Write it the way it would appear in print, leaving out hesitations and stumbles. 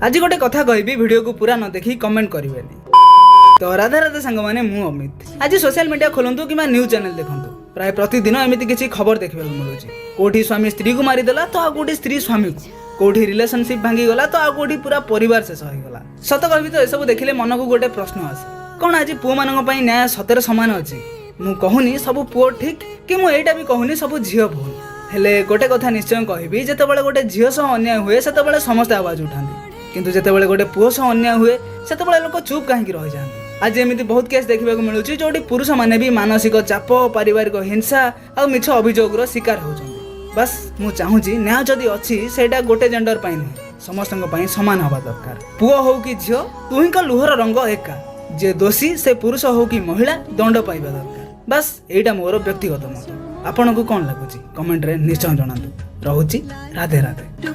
आज गोटे कथा कहबी वीडियो को पूरा न देखी कमेंट करेंगे। तो राधे राधे सांग मैंने मु अमित। आज सोशल मीडिया खोलतु कि न्यूज चैनल देखूँ प्राय प्रतिदिन एमती किसी खबर देखा मिलूँ। कौटी स्वामी स्त्री को मारिदेला तो आउटी स्त्री स्वामी को, कौटी रिलेशनशिप भांगीगला तो आउटी पूरा परिवार शेष होगा। सत कहबी तो यह देखिले मन को गोटे प्रश्न आसे, कौन आज पुओ मान न्याय सतर सामान अच्छी? मु कहूनी सब पुओ ठीक कि मु एटा भी कहूनी सब झील भूल। हेले गोटे कथा निश्चय कहबी, जितेबाला गोटे झील सह अन्याय हुए से समस्त आवाज उठाती, किंतु जितेबाला गोटे पुओ सह अन्याय हुए से लोक चुप कहीं रही जाती। आज एमती बहुत केस देखा मिलूँ जो पुरुष मैंने भी मानसिक चाप, पारिवारिक हिंसा और मिछ अभियोग शिकार होती। बस मु चाहूँगी न्याय जदि अच्छी सेटा गोटे जेंडर पाई नुहे, समस्त सामान हवा दरकार। पुओ हो कि झील दुही लुहर रंग एका, जे दोषी से पुरुष हो कि महिला दंड पाइबा दरकार। बस एटा मोर व्यक्तिगत मत। आपन को कौन लगुच कमेंट रे निश्चय जणातु। रहुची राधे राधे।